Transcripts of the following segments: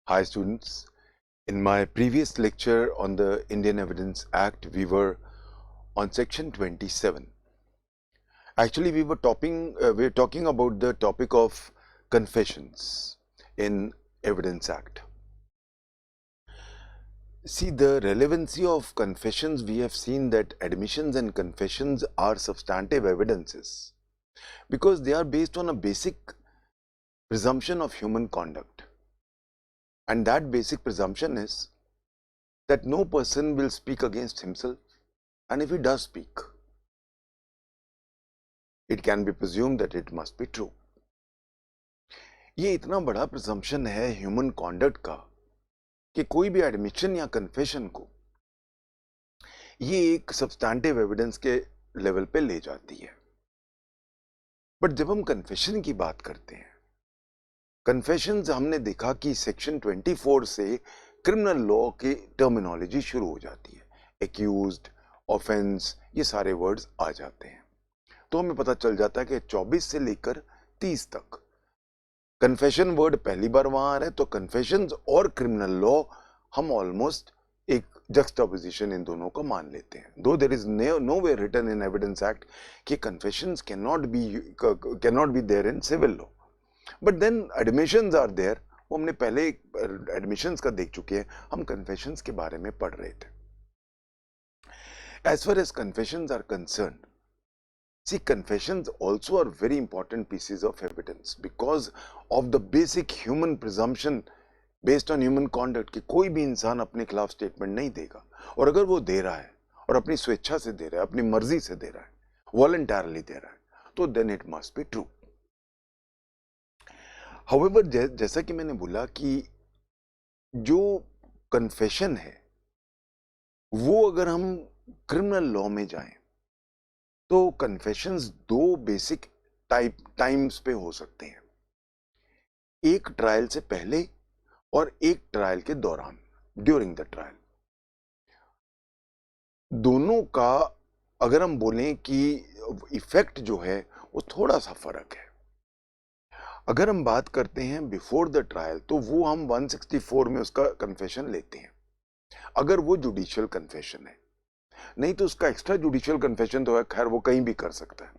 Hi students, in my previous lecture on the Indian Evidence Act, we were on section 27. Actually, we were talking about the topic of confessions in Evidence Act. See, the relevancy of confessions, we have seen that admissions and confessions are substantive evidences because they are based on a basic presumption of human conduct. And that basic presumption is that no person will speak against himself, and if he does speak, it can be presumed that it must be true. ये इतना बड़ा presumption है human conduct का कि कोई भी admission या confession को ये एक सब्सटैंटिव एविडेंस के लेवल पे ले जाती है। बट जब हम कन्फेशन की बात करते हैं, कन्फेशंस हमने देखा कि सेक्शन 24 से क्रिमिनल लॉ की टर्मिनोलॉजी शुरू हो जाती है। एक्यूज्ड, ऑफेंस, ये सारे वर्ड्स आ जाते हैं, तो हमें पता चल जाता है कि 24 से लेकर 30 तक कन्फेशन वर्ड पहली बार वहां आ रहा है। तो कन्फेशंस और क्रिमिनल लॉ हम ऑलमोस्ट एक जक्सटापोजिशन इन दोनों को मान लेते हैं। दो there is no way written in evidence act कि confessions can not be there in civil law, but then admissions are there. वो हमने पहले एडमिशंस का देख चुके हैं, हम कन्फेशंस के बारे में पढ़ रहे थे। As far as confessions are concerned, see, confessions also are very important pieces of evidence because of the basic human presumption based on human conduct कि कोई भी इंसान अपने खिलाफ स्टेटमेंट नहीं देगा, और अगर वो दे रहा है और अपनी स्वेच्छा से दे रहा है, अपनी मर्जी से दे रहा है, वॉलंटरली दे रहा है, तो then it must be true. However, जैसा कि मैंने बोला कि जो कन्फेशन है वो अगर हम क्रिमिनल लॉ में जाएं तो कन्फेशंस दो बेसिक टाइम्स पे हो सकते हैं, एक ट्रायल से पहले और एक ट्रायल के दौरान, ड्यूरिंग द ट्रायल। दोनों का अगर हम बोलें कि इफेक्ट जो है वो थोड़ा सा फर्क है। अगर हम बात करते हैं बिफोर द ट्रायल तो वो हम 164 में उसका कन्फेशन लेते हैं, अगर वो जुडिशियल कन्फेशन है। नहीं तो उसका एक्स्ट्रा जुडिशियल कन्फेशन तो है, खैर वो कहीं भी कर सकता है।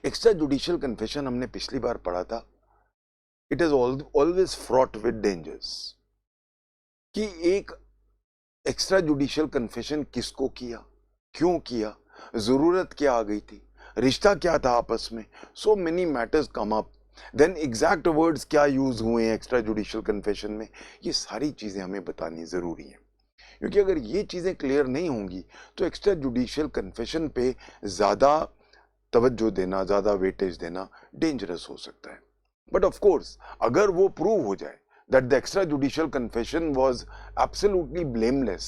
एक्स्ट्रा जुडिशियल कन्फेशन हमने पिछली बार पढ़ा था, it is always fraught with dangers कि एक एक्स्ट्रा जुडिशियल कन्फेशन किसको किया, क्यों किया, जरूरत क्या आ गई थी, रिश्ता क्या था आपस में, so many matters come up, then exact words क्या यूज हुए हैं एक्स्ट्रा जुडिशियल कन्फेशन में, ये सारी चीजें हमें बतानी जरूरी है। क्योंकि अगर ये चीजें क्लियर नहीं होंगी तो एक्स्ट्रा जुडिशियल कन्फेशन पे ज्यादा तवज्जो देना, ज्यादा वेटेज देना डेंजरस हो सकता है। बट ऑफ कोर्स अगर वो प्रूव हो जाए that the extrajudicial confession was absolutely blameless,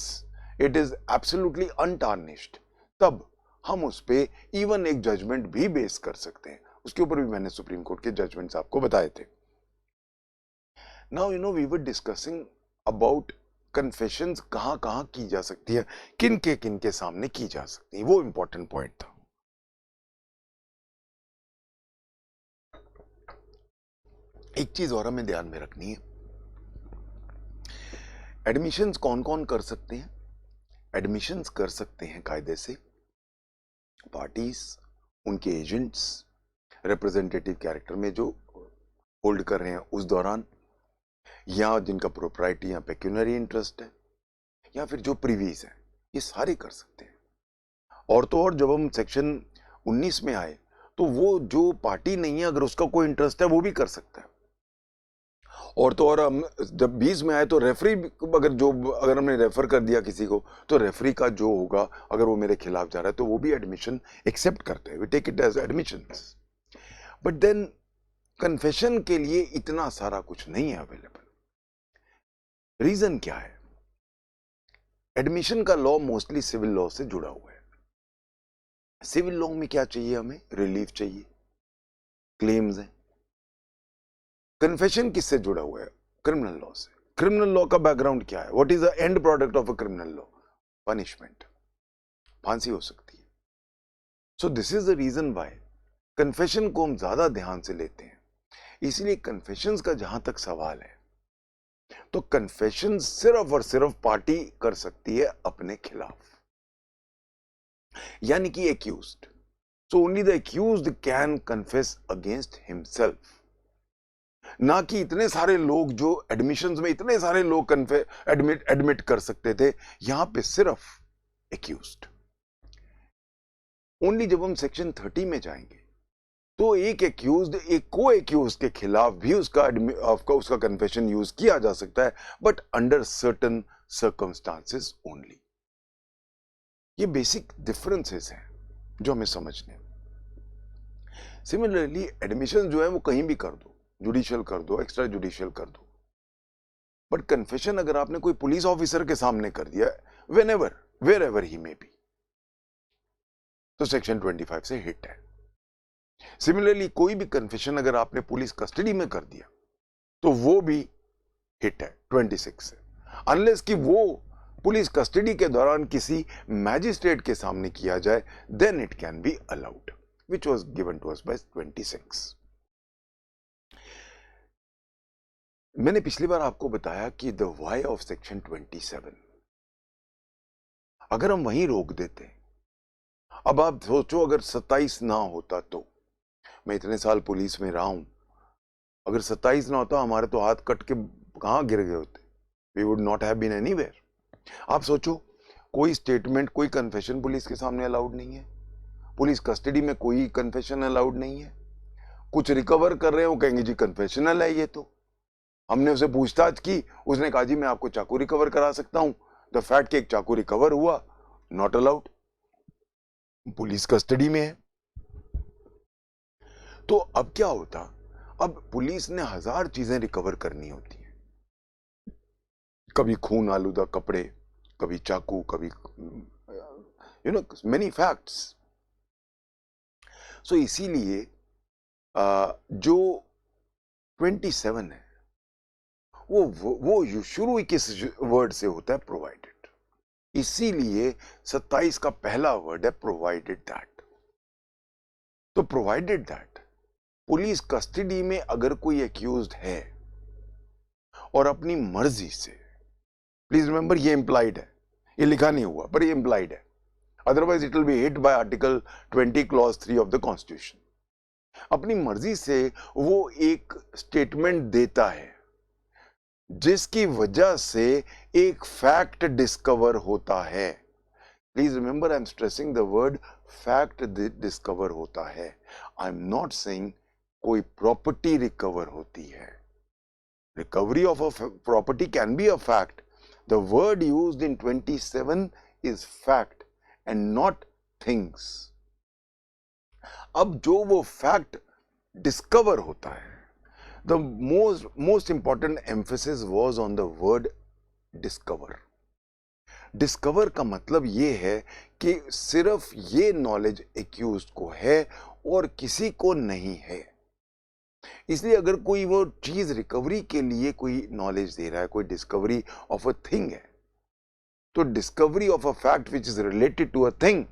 it is absolutely untarnished, तब हम उस पे इवन एक जजमेंट भी बेस कर सकते हैं। उसके ऊपर भी मैंने सुप्रीम कोर्ट के जजमेंट्स आपको बताए थे। Now we were discussing about confessions कहां की जा सकती है, किन के सामने की जा सकती है, वो इंपॉर्टेंट पॉइंट था। एक चीज और हमें ध्यान में रखनी है, एडमिशंस कौन कौन कर सकते हैं? एडमिशंस कर सकते हैं कायदे से पार्टीज, उनके एजेंट्स, रिप्रेजेंटेटिव कैरेक्टर में जो होल्ड कर रहे हैं उस दौरान, या जिनका प्रोप्राइटी या पेक्यूनरी इंटरेस्ट है, या फिर जो प्रीवीज है, ये सारे कर सकते हैं। और तो और जब हम सेक्शन 19 में आए तो वो जो पार्टी नहीं है अगर उसका कोई इंटरेस्ट है वो भी कर सकता है। और तो और हम जब 20 में आए तो रेफरी, अगर हमने रेफर कर दिया किसी को तो रेफरी का जो होगा अगर वो मेरे खिलाफ जा रहा है तो वो भी एडमिशन एक्सेप्ट करते हैं, we take it as admissions. But then confession के लिए इतना सारा कुछ नहीं है अवेलेबल। रीजन क्या है? एडमिशन का लॉ मोस्टली सिविल लॉ से जुड़ा हुआ है। सिविल लॉ में क्या चाहिए? हमें रिलीफ चाहिए, क्लेम्स है। कन्फेशन किससे जुड़ा हुआ है? क्रिमिनल लॉ से। क्रिमिनल लॉ का बैकग्राउंड क्या है? What is the end product of a criminal law? Punishment, फांसी हो सकती है। So this is the reason why confession को हम ज्यादा ध्यान से लेते हैं। इसलिए कन्फेशंस का जहां तक सवाल है, तो कन्फेशन सिर्फ और सिर्फ पार्टी कर सकती है अपने खिलाफ, यानी कि accused. So only the accused can confess against himself, ना कि इतने सारे लोग जो एडमिशंस में इतने सारे लोग एडमिट कर सकते थे, यहां पे सिर्फ एक्यूज्ड। ओनली जब हम सेक्शन 30 में जाएंगे तो एक एक्यूज्ड एक को एक्यूज के खिलाफ भी उसका कन्फेशन यूज किया जा सकता है, but under certain circumstances only. ये बेसिक डिफरेंसेस हैं जो हमें समझने। सिमिलरली एडमिशन जो है वो कहीं भी कर दो, जुडिशियल कर दो, एक्स्ट्रा जुडिशियल कर दो, बट कन्फेशन अगर आपने कोई पुलिस ऑफिसर के सामने कर दिया, whenever wherever he may be, तो सेक्शन 25 से हिट है। सिमिलरली कोई भी कन्फेशन अगर आपने पुलिस कस्टडी में कर दिया तो वो भी हिट है 26 से, अनलेस कि वो पुलिस कस्टडी के दौरान किसी मैजिस्ट्रेट के सामने किया जाए, then it can be allowed, which was given to us by 26। मैंने पिछली बार आपको बताया कि द व्हाई ऑफ सेक्शन 27, अगर हम वहीं रोक देते, अब आप सोचो अगर 27 ना होता तो, मैं इतने साल पुलिस में रहा हूं, अगर 27 ना होता हमारे तो हाथ कट के कहां गिर गए होते, we would not have been anywhere. आप सोचो कोई स्टेटमेंट, कोई कन्फेशन पुलिस के सामने अलाउड नहीं है, पुलिस कस्टडी में कोई कन्फेशन अलाउड नहीं है, कुछ रिकवर कर रहे हो कहेंगे जी कन्फेशनल है ये, तो हमने उसे पूछताछ की, उसने कहा जी मैं आपको चाकू रिकवर करा सकता हूं, द फैक्ट कि एक चाकू रिकवर हुआ, नॉट अलाउड, पुलिस कस्टडी में है। तो अब क्या होता, अब पुलिस ने 1000 चीजें रिकवर करनी होती हैं, कभी खून आलूदा कपड़े, कभी चाकू, कभी मेनी फैक्ट्स। सो इसीलिए जो 27 है वो शुरू ही किस वर्ड से होता है, प्रोवाइडेड। इसीलिए 27 का पहला वर्ड है प्रोवाइडेड दैट। तो प्रोवाइडेड दैट पुलिस कस्टडी में अगर कोई एक्यूज्ड है और अपनी मर्जी से, प्लीज रिमेंबर ये इंप्लाइड है, ये लिखा नहीं हुआ पर ये इंप्लाइड है, otherwise it will be hit by article 20 clause 3 of the constitution. अपनी मर्जी से वो एक स्टेटमेंट देता है जिसकी वजह से एक फैक्ट डिस्कवर होता है। Please remember I am stressing the word fact discover होता है, आई एम नॉट सेइंग कोई प्रॉपर्टी रिकवर होती है। Recovery of a property can be a fact, the word used in 27 is fact and not things. अब जो वो fact discover होता है, the most important emphasis was on the word discover। Discover का मतलब ये है कि सिर्फ ये नॉलेज एक्यूज्ड को है और किसी को नहीं है। इसलिए अगर कोई वो चीज रिकवरी के लिए कोई नॉलेज दे रहा है, कोई डिस्कवरी ऑफ अ थिंग है, तो discovery of a fact which is related to a thing,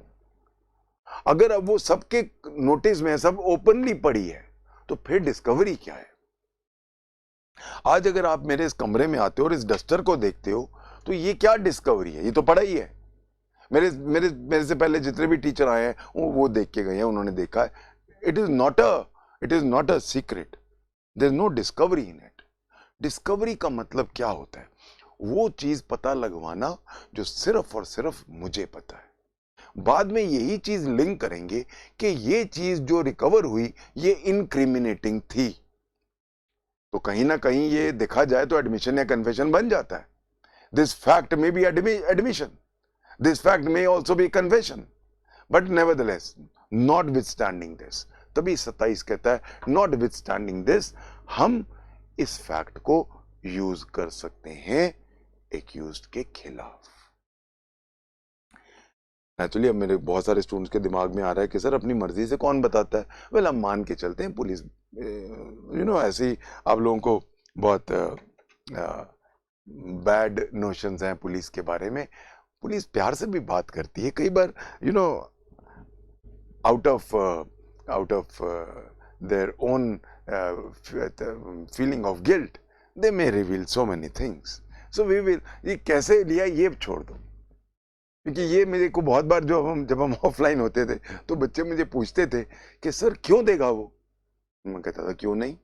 अगर अब वो सबके नोटिस में सब ओपनली पड़ी है, तो फिर डिस्कवरी क्या है? आज अगर आप मेरे इस कमरे में आते हो और इस डस्टर को देखते हो, तो ये क्या डिस्कवरी है? ये तो पढ़ा ही है। मेरे से पहले जितने भी टीचर आए हैं वो देख के गए हैं, उन्होंने देखा है। It is not a secret, there is no discovery in it. Discovery का मतलब क्या होता है? वो चीज पता लगवाना जो सिर्फ और सिर्फ मुझे पता है। बाद में यही चीज लिंक करेंगे कि ये चीज जो रिकवर हुई ये इनक्रिमिनेटिंग थी, तो कहीं ना कहीं ये देखा जाए तो एडमिशन या कन्फेशन बन जाता है। This fact may be admission, this fact may also be confession, but nevertheless not withstanding this, तभी 27 कहता है नॉट विथस्टैंडिंग दिस हम इस फैक्ट को यूज कर सकते हैं एक्यूज्ड के खिलाफ। एक्चुअली अब मेरे बहुत सारे स्टूडेंट्स के दिमाग में आ रहा है कि सर अपनी मर्जी से कौन बताता है? वेल हम मान के चलते हैं पुलिस ऐसे ही आप लोगों को बहुत बैड नोशंस हैं पुलिस के बारे में। पुलिस प्यार से भी बात करती है, कई बार out of their own feeling of guilt they may reveal so many things. So we will, ये कैसे लिया ये छोड़ दो, क्योंकि ये मेरे को बहुत बार जब हम ऑफलाइन होते थे तो बच्चे मुझे पूछते थे कि सर क्यों देगा वो, मैं कहता था क्यों नहीं।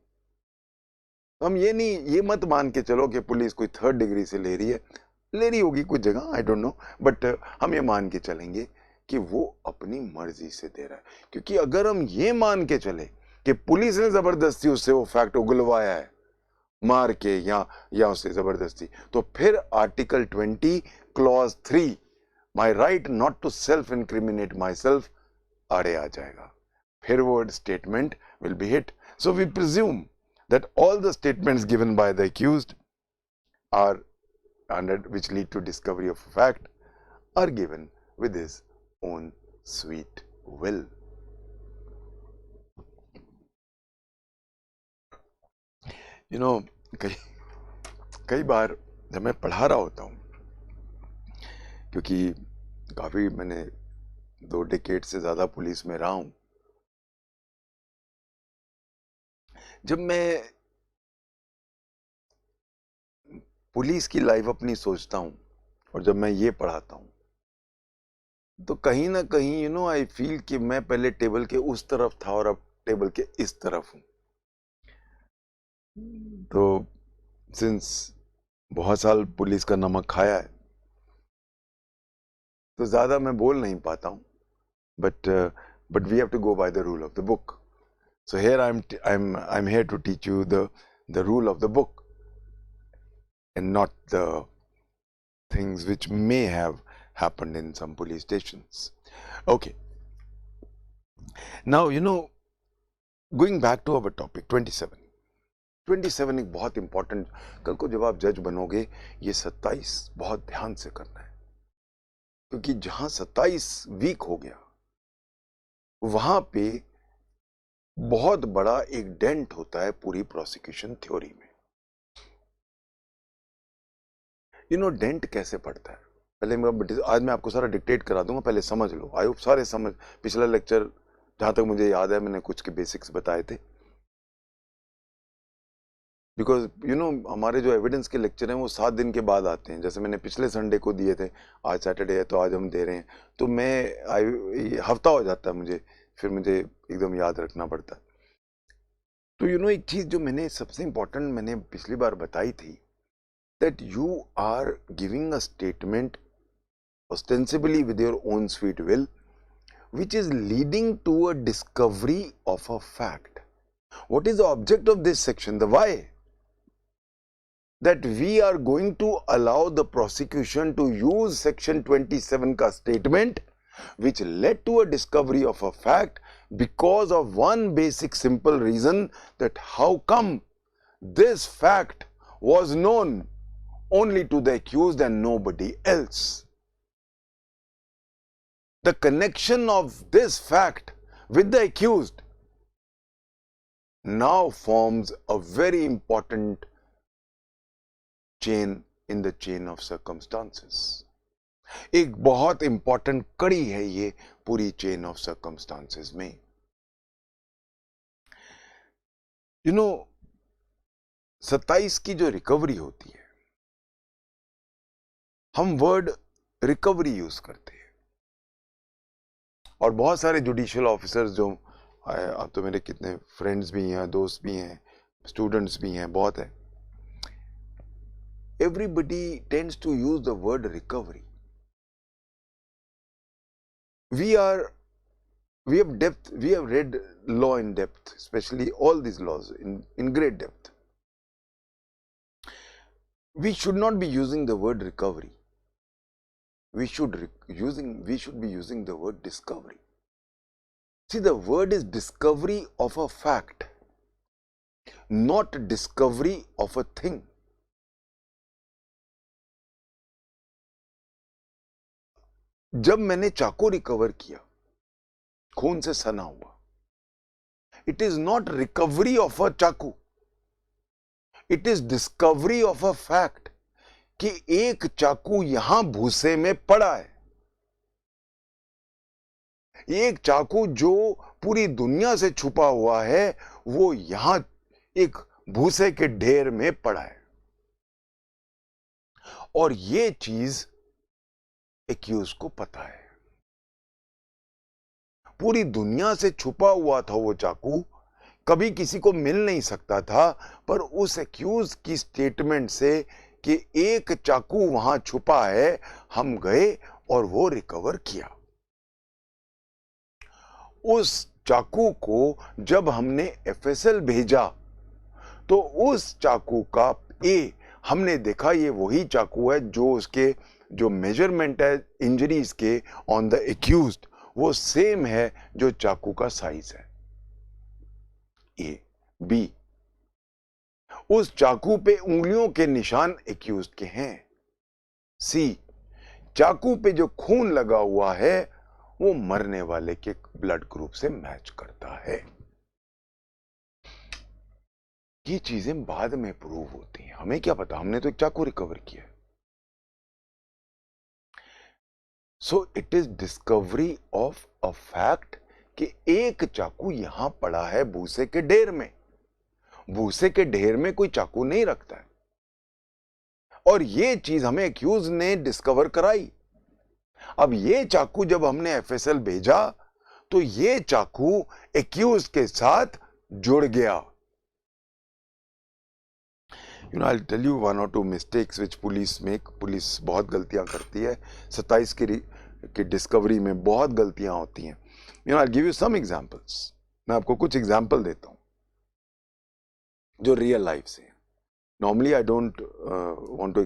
हम ये मत मान के चलो कि पुलिस कोई 3rd डिग्री से ले रही होगी कुछ जगह, आई डोंट नो, बट हम ये मान के चलेंगे कि वो अपनी मर्जी से दे रहा है। क्योंकि अगर हम ये मान के चले कि पुलिस ने जबरदस्ती उससे वो फैक्ट उगलवाया है मार के या उससे जबरदस्ती, तो फिर article 20 clause 3 my right not to self incriminate my self आड़े आ जाएगा, फिर वो statement will be hit. So we presume that all the statements given by the accused are under which lead to discovery of a fact are given with his own sweet will. You know, कई बार जब मैं पढ़ा रहा होता हूँ, क्योंकि काफी मैंने 2 डेकेड से ज्यादा पुलिस में रहा हूं, जब मैं पुलिस की लाइफ अपनी सोचता हूं और जब मैं ये पढ़ाता हूं तो कहीं ना कहीं आई फील कि मैं पहले टेबल के उस तरफ था और अब टेबल के इस तरफ हूं। तो सिंस बहुत साल पुलिस का नमक खाया है तो ज्यादा मैं बोल नहीं पाता हूं, but we have to go by the rule of the book. So here I'm here to teach you the rule of the book and not the things which may have happened in some police stations. Okay. Now going back to our topic 27 एक बहुत important, कल को जब आप जज बनोगे ये 27 बहुत ध्यान से करना है, क्योंकि जहां 27 वीक हो गया वहां पे बहुत बड़ा एक डेंट होता है पूरी प्रोसिक्यूशन थ्योरी में। डेंट कैसे पड़ता है, पहले आज मैं आपको सारा डिक्टेट करा दूंगा, पहले समझ लो। आई होप सारे समझ, पिछला लेक्चर जहां तक मुझे याद है मैंने कुछ के बेसिक्स बताए थे, बिकॉज हमारे जो एविडेंस के लेक्चर हैं वो 7 दिन के बाद आते हैं। जैसे मैंने पिछले संडे को दिए थे, आज सैटरडे है तो आज हम दे रहे हैं, तो मैं हफ्ता हो जाता है मुझे, फिर मुझे एकदम याद रखना पड़ता है। तो एक चीज जो मैंने सबसे इंपॉर्टेंट मैंने पिछली बार बताई थी, that you are giving a statement ostensibly with your own sweet will which is leading to a discovery of a fact. What is the object of this section? The why? That we are going to allow the prosecution to use section 27 ka statement which led to a discovery of a fact because of one basic simple reason, that how come this fact was known only to the accused and nobody else. The connection of this fact with the accused now forms a very important chain in the chain of circumstances. एक बहुत important कड़ी है ये पूरी chain of circumstances में। 27 की जो recovery होती है, हम वर्ड रिकवरी यूज करते हैं, और बहुत सारे जुडिशियल ऑफिसर्स जो, अब तो मेरे कितने फ्रेंड्स भी हैं, दोस्त भी हैं, स्टूडेंट्स भी हैं, बहुत है, everybody tends to use the word recovery. We have read law in depth, especially all these laws in great depth. We should not be using the word recovery. We should be using the word discovery. See, the word is discovery of a fact, not discovery of a thing. जब मैंने चाकू recover किया, खून से सना हुआ, it is not recovery of a चाकू, it is discovery of a fact कि एक चाकू यहां भूसे में पड़ा है, एक चाकू जो पूरी दुनिया से छुपा हुआ है वो यहां एक भूसे के ढेर में पड़ा है। और ये चीज एक्यूज को पता है। पूरी दुनिया से छुपा हुआ था वो चाकू, कभी किसी को मिल नहीं सकता था, पर उस एक्यूज की स्टेटमेंट से कि एक चाकू वहां छुपा है, हम गए और वो रिकवर किया। उस चाकू को जब हमने एफएसएल भेजा तो उस चाकू का हमने देखा ये वही चाकू है जो उसके जो मेजरमेंट है इंजरीज के ऑन द एक्यूज्ड वो सेम है जो चाकू का साइज है। ए बी, उस चाकू पे उंगलियों के निशान एक्यूज्ड के हैं। सी, चाकू पे जो खून लगा हुआ है वो मरने वाले के ब्लड ग्रुप से मैच करता है। ये चीजें बाद में प्रूव होती हैं, हमें क्या पता, हमने तो एक चाकू रिकवर किया। So it is discovery of a fact कि एक चाकू यहां पड़ा है भूसे के ढेर में। भूसे के ढेर में कोई चाकू नहीं रखता है, और ये चीज हमें एक्यूज ने डिस्कवर कराई। अब ये चाकू जब हमने एफएसएल भेजा तो ये चाकू एक्यूज के साथ जुड़ गया। You know, I'll tell you one or two mistakes which police make. Police बहुत गलतियां करती है, 27 की डिस्कवरी में बहुत गलतियां होती हैं। I'll give you some examples. मैं आपको कुछ एग्जाम्पल देता हूं जो रियल लाइफ से। Normally I don't want to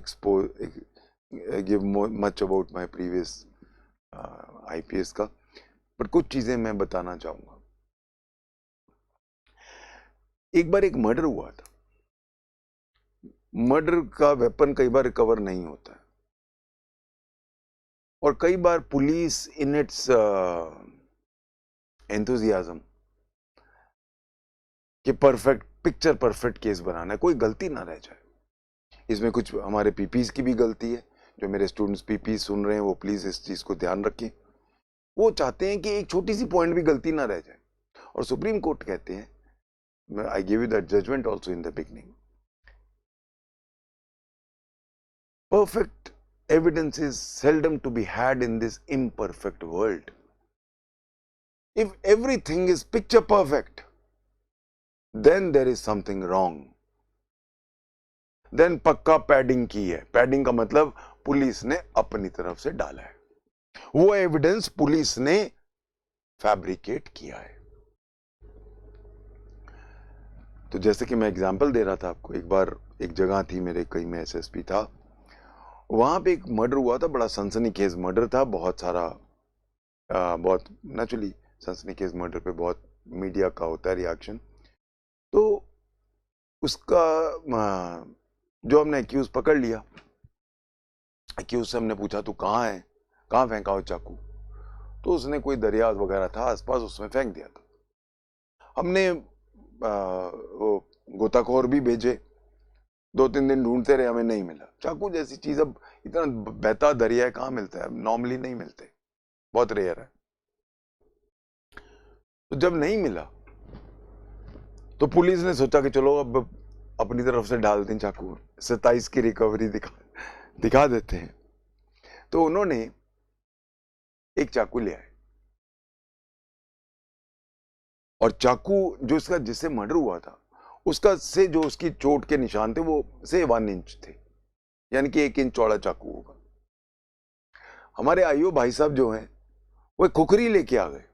give much about my previous IPS का, पर कुछ चीजें मैं बताना चाहूंगा। एक बार एक मर्डर हुआ था। मर्डर का वेपन कई बार रिकवर नहीं होता है, और कई बार पुलिस इन इट्स एंथुजियाज्म कि पिक्चर परफेक्ट केस बनाना है, कोई गलती ना रह जाए। इसमें कुछ हमारे पीपीज की भी गलती है। जो मेरे स्टूडेंट्स पीपी सुन रहे हैं वो प्लीज इस चीज को ध्यान रखें। वो चाहते हैं कि एक छोटी सी पॉइंट भी गलती ना रह जाए, और सुप्रीम कोर्ट कहते हैं, I give you that judgment also in the beginning, perfect evidence is seldom to be had in this imperfect world. If everything is picture perfect, then there is something wrong. Then पक्का padding की है। Padding का मतलब police ने अपनी तरफ से डाला है, वो एविडेंस पुलिस ने फैब्रिकेट किया है। तो जैसे कि मैं एग्जांपल दे रहा था आपको, एक बार एक जगह थी, मेरे कई में एसएसपी था, वहां पे एक मर्डर हुआ था, बड़ा सनसनीखेज मर्डर था। बहुत सारा बहुत नेचुरली सनसनीखेज मर्डर पे बहुत मीडिया का होता है रिएक्शन। तो उसका जो हमने एक्यूज पकड़ लिया, एक्यूज से हमने पूछा तू कहाँ है, कहाँ फेंका हो चाकू? तो उसने कोई दरिया वगैरह था आसपास, उसमें फेंक दिया था। हमने वो गोताखोर भी भेजे, 2-3 दिन ढूंढते रहे, हमें नहीं मिला। चाकू जैसी चीज, अब इतना बहता दरिया है, कहाँ मिलता है? नॉर्मली नहीं मिलते, बहुत रेयर है। तो जब नहीं मिला तो पुलिस ने सोचा कि चलो अब अपनी तरफ से डाल दें चाकू, 27 की रिकवरी दिखा देते हैं। तो उन्होंने एक चाकू ले आए, और चाकू जो इसका जिससे मर्डर हुआ था उसका से जो उसकी चोट के निशान थे वो से 1 इंच थे, यानी कि 1 इंच चौड़ा चाकू होगा। हमारे आईओ भाई साहब जो हैं वो खुखरी लेके आ गए,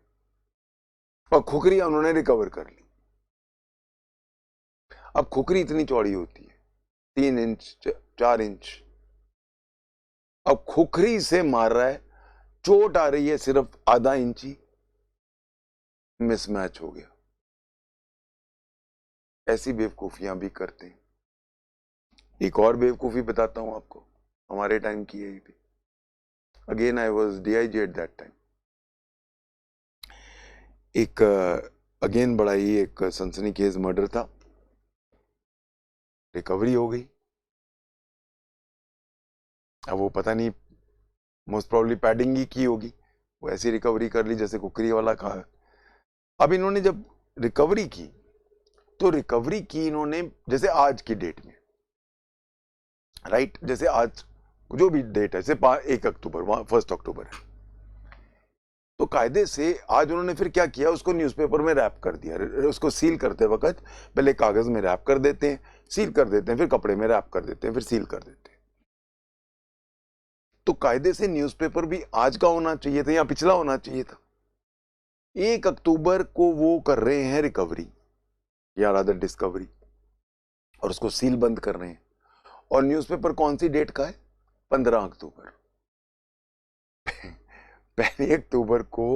और खुखरी उन्होंने रिकवर कर ली। अब खुखरी इतनी चौड़ी होती है, 3 इंच 4 इंच। अब खुखरी से मार रहा है, चोट आ रही है सिर्फ आधा इंची, मिसमैच हो गया। ऐसी बेवकूफियां भी करते हैं। एक और बेवकूफी बताता हूं आपको, हमारे टाइम की है ये भी। Again I was DIG at that time. एक अगेन बड़ा ही एक सनसनीखेज मर्डर था, रिकवरी हो गई। अब वो पता नहीं, मोस्ट प्रोबेबली पैडिंग ही की होगी, वो ऐसी रिकवरी कर ली जैसे कुकरी वाला कहा। अब इन्होंने जब रिकवरी की तो रिकवरी की इन्होंने जैसे आज की डेट में, राइट, जैसे आज जो भी डेट है, जैसे 1 अक्टूबर, वहां 1 अक्टूबर है, तो कायदे से आज उन्होंने फिर क्या किया, उसको न्यूज़पेपर में रैप कर दिया। उसको सील करते वक्त पहले कागज में रैप कर देते हैं, सील कर देते हैं, फिर कपड़े में रैप कर देते हैं, फिर सील कर देते हैं। तो कायदे से न्यूज़पेपर भी आज का होना चाहिए था या पिछला होना चाहिए था। 1 अक्टूबर को वो कर रहे हैं रिकवरी या रादर डिस्कवरी, और उसको सील बंद कर रहे हैं। और न्यूज़पेपर कौन सी डेट का है? 15 अक्टूबर। 1 अक्टूबर को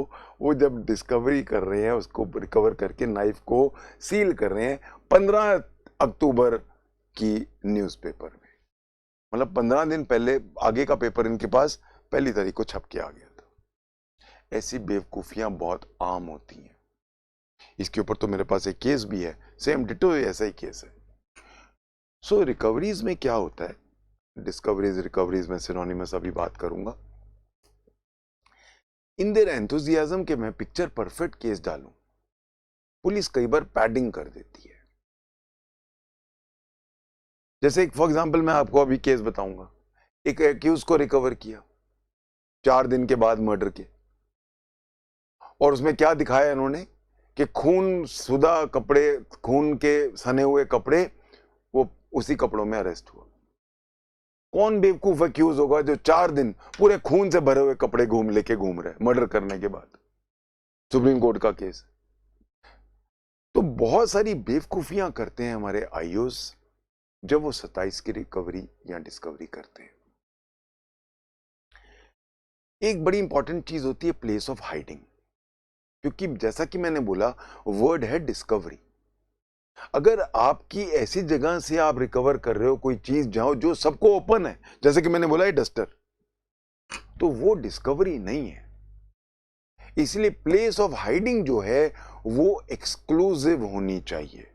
वो जब डिस्कवरी कर रहे हैं, उसको रिकवर करके नाइफ को सील कर रहे हैं 15 अक्टूबर की न्यूज़पेपर में। मतलब 15 दिन पहले आगे का पेपर इनके पास पहली तारीख को छप के आ गया था। ऐसी बेवकूफियां बहुत आम होती हैं। इसके ऊपर तो मेरे पास एक केस भी है, सेम डिटो ऐसा ही केस है। सो रिकवरीज में क्या होता है, डिस्कवरीज रिकवरीज में सिनोनिमस अभी बात करूंगा। इन देयर एंथुजियाज्म के मैं पिक्चर परफेक्ट केस डालूं, पुलिस कई बार पैडिंग कर देती है। जैसे फॉर एग्जांपल मैं आपको अभी केस बताऊंगा, एक एक्यूज को रिकवर किया 4 दिन के बाद मर्डर के, और उसमें क्या दिखाया इन्होंने कि खून सुदा कपड़े, खून के सने हुए कपड़े, वो उसी कपड़ों में अरेस्ट हुआ। कौन बेवकूफ एक्यूज होगा जो 4 दिन पूरे खून से भरे हुए कपड़े लेके घूम रहे मर्डर करने के बाद? सुप्रीम कोर्ट का केस। तो बहुत सारी बेवकूफियां करते हैं हमारे आईओस जब वो 27 की रिकवरी या डिस्कवरी करते हैं। एक बड़ी इंपॉर्टेंट चीज होती है प्लेस ऑफ हाइडिंग, क्योंकि जैसा कि मैंने बोला वर्ड है डिस्कवरी। अगर आपकी ऐसी जगह से आप रिकवर कर रहे हो कोई चीज जहां जो सबको ओपन है, जैसे कि मैंने बोला है डस्टर, तो वो डिस्कवरी नहीं है। इसलिए प्लेस ऑफ हाइडिंग जो है वो एक्सक्लूसिव होनी चाहिए,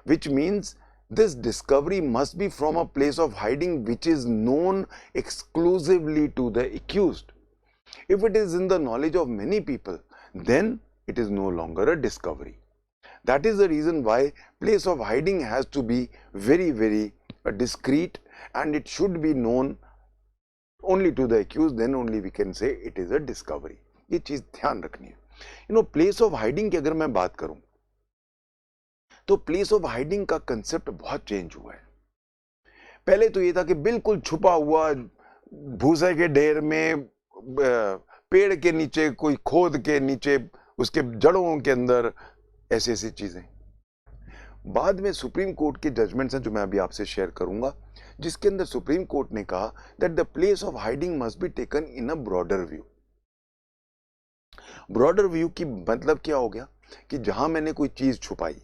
which means this discovery must be from a place of hiding which is known exclusively to the accused. If it is in the knowledge of many people, then it is no longer a discovery. That is the reason why place of hiding has to be very, very discreet, and it should be known only to the accused, then only we can say it is a discovery. ये चीज ध्यान रखनी है। place of hiding की अगर मैं बात करूं तो प्लेस ऑफ हाइडिंग का कंसेप्ट बहुत चेंज हुआ है। पहले तो ये था कि बिल्कुल छुपा हुआ भूसे के ढेर में, पेड़ के नीचे, कोई खोद के नीचे, उसके जड़ों के अंदर, ऐसी ऐसी चीजें। बाद में सुप्रीम कोर्ट के जजमेंट्स हैं जो मैं अभी आपसे शेयर करूंगा, जिसके अंदर सुप्रीम कोर्ट ने कहा that the place of hiding must be taken in a broader view. Broader view की मतलब क्या हो गया कि जहां मैंने कोई चीज छुपाई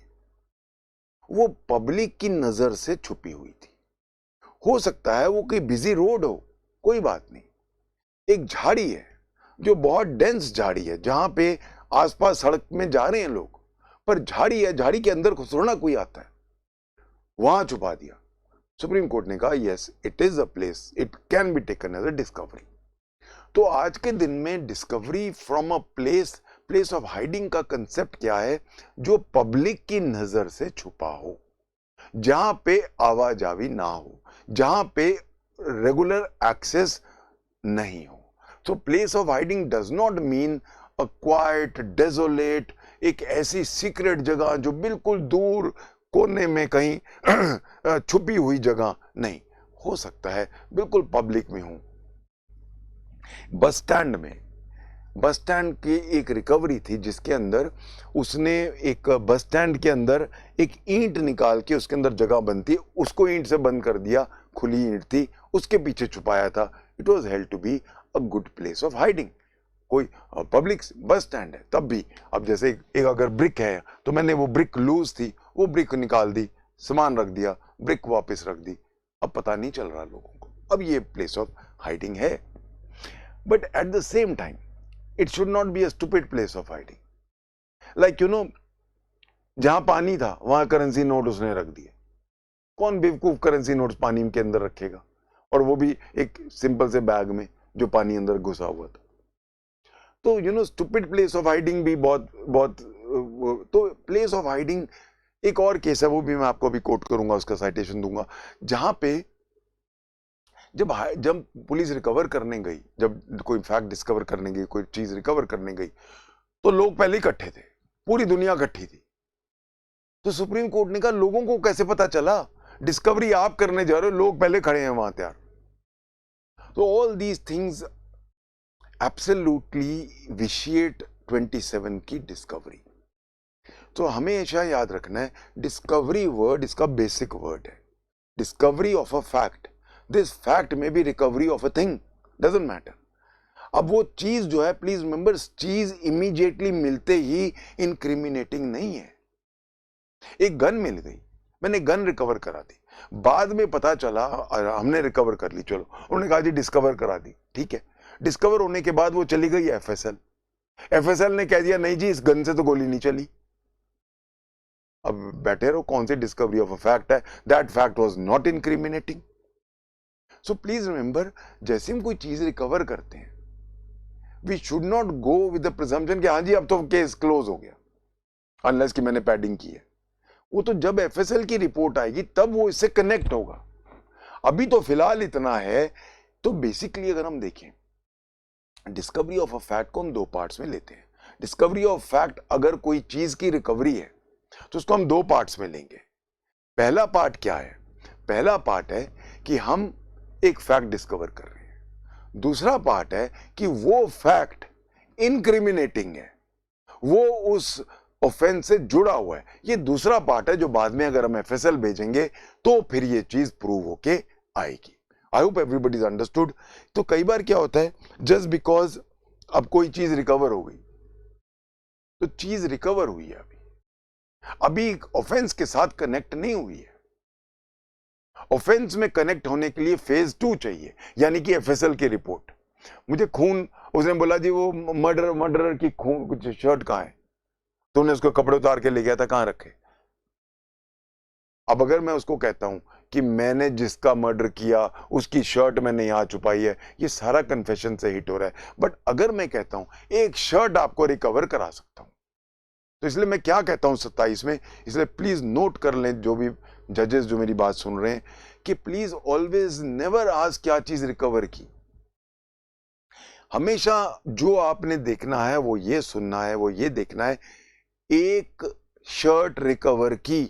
वो पब्लिक की नजर से छुपी हुई थी। हो सकता है वो कोई बिजी रोड हो, कोई बात नहीं, एक झाड़ी है जो बहुत डेंस झाड़ी है, जहां पे आसपास सड़क में जा रहे हैं लोग, पर झाड़ी है, झाड़ी के अंदर थोड़ा कोई आता है, वहां छुपा दिया। सुप्रीम कोर्ट ने कहा yes it is a place, it can be taken as a discovery. तो आज के दिन में discovery from a place of hiding का कंसेप्ट क्या है? जो पब्लिक की नजर से छुपा हो, जहां पे आवाजावी ना हो, जहां पे रेगुलर एक्सेस नहीं हो। तो place of hiding does not mean a quite desolate, एक ऐसी सीक्रेट जगह जो बिल्कुल दूर कोने में कहीं छुपी हुई जगह नहीं। हो सकता है बिल्कुल पब्लिक में हो। बस स्टैंड में, बस स्टैंड की एक रिकवरी थी जिसके अंदर उसने एक बस स्टैंड के अंदर एक ईंट निकाल के उसके अंदर जगह बनती है, उसको ईंट से बंद कर दिया, खुली ईंट थी, उसके पीछे छुपाया था। It was held to be a good place of hiding. कोई पब्लिक बस स्टैंड है तब भी, अब जैसे एक अगर ब्रिक है तो मैंने वो ब्रिक लूज थी, वो ब्रिक निकाल दी, सामान रख दिया, ब्रिक वापस रख दी, अब पता नहीं चल रहा लोगों को, अब ये प्लेस ऑफ हाइडिंग है। But at the same time it should not be a stupid place of hiding. Like जहां पानी था वहां करेंसी नोट उसने रख दिए। कौन बेवकूफ करेंसी नोट्स पानी के अंदर रखेगा, और वो भी एक सिंपल से बैग में जो पानी अंदर घुसा हुआ था। तो स्टूपिड प्लेस ऑफ हाइडिंग भी बहुत बहुत। तो प्लेस ऑफ हाइडिंग एक और केस है, वो भी मैं आपको अभी कोट करूंगा, उसका साइटेशन दूंगा, जहां पे जब पुलिस रिकवर करने गई, जब कोई फैक्ट डिस्कवर करने गई, कोई चीज रिकवर करने गई, तो लोग पहले इकट्ठे थे, पूरी दुनिया इकट्ठी थी। तो सुप्रीम कोर्ट ने कहा लोगों को कैसे पता चला? डिस्कवरी आप करने जा रहे हो, लोग पहले खड़े हैं वहां तैयार। तो all these things absolutely vitiate 27 की डिस्कवरी। तो हमेशा याद रखना है, डिस्कवरी वर्ड इसका बेसिक वर्ड है। Discovery of a fact, this fact में be recovery of a thing, doesn't matter. अब वो चीज जो है, प्लीज रिमेंबर, चीज इमीडिएटली मिलते ही इंक्रिमिनेटिंग नहीं है। एक गन मिल गई, मैंने गन रिकवर करा दी, बाद में पता चला हमने रिकवर कर ली, चलो उन्होंने कहा जी डिस्कवर करा दी, ठीक है। डिस्कवर होने के बाद वो चली गई एफएसएल, एफएसएल ने कह दिया नहीं जी इस गन से तो गोली नहीं चली। अब बैठे रहो, कौन सी डिस्कवरी ऑफ अ फैक्ट है? That fact was not incriminating. So please remember, जैसे हम कोई चीज रिकवर करते हैं, we should not go with the presumption कि हाँ जी अब तो केस क्लोज हो गया, अनलेस कि मैंने पैडिंग की है। वो तो जब एफएसएल की रिपोर्ट आएगी तब वो इससे कनेक्ट होगा। अभी तो फिलहाल इतना है। तो बेसिकली अगर हम देखें, डिस्कवरी ऑफ अ फैक्ट को हम दो पार्ट्स में लेते हैं। डिस्कवरी ऑफ फैक्ट, अगर कोई चीज की रिकवरी है तो उसको हम दो पार्ट्स में लेंगे। पहला पार्ट क्या है? पहला पार्ट है कि हम एक फैक्ट डिस्कवर कर रहे हैं। दूसरा पार्ट है कि वो फैक्ट इनक्रिमिनेटिंग है, वो उस ऑफेंस से जुड़ा हुआ है। ये दूसरा पार्ट है जो बाद में अगर हम एफएसएल भेजेंगे तो फिर ये चीज प्रूव होके आएगी। I hope everybody is understood. तो कई बार क्या होता है, जस्ट बिकॉज अब कोई चीज रिकवर हो गई, तो चीज रिकवर हुई है, अभी ऑफेंस के साथ कनेक्ट नहीं हुई है। ऑफेंस में कनेक्ट होने के लिए फेज 2 चाहिए, यानी कि एफएसएल की रिपोर्ट। मुझे खून, उसने बोला जी वो मर्डरर की खून कुछ शर्ट कहां है, तुमने उसको कपड़े उतार के ले गया था, कहां रखे? अब अगर मैं उसको कहता हूं कि मैंने जिसका मर्डर किया उसकी शर्ट मैंने यहां छुपाई है, ये सारा कन्फेशन से हिट हो रहा है। बट अगर मैं कहता हूं एक शर्ट आपको रिकवर करा सकता हूं, तो इसलिए मैं क्या कहता हूं 27 में, इसलिए प्लीज नोट कर लें जो भी जजेस जो मेरी बात सुन रहे हैं, कि प्लीज ऑलवेज नेवर आस्क क्या चीज रिकवर की। हमेशा जो आपने देखना है वो ये सुनना है, वो ये देखना है, एक शर्ट रिकवर की,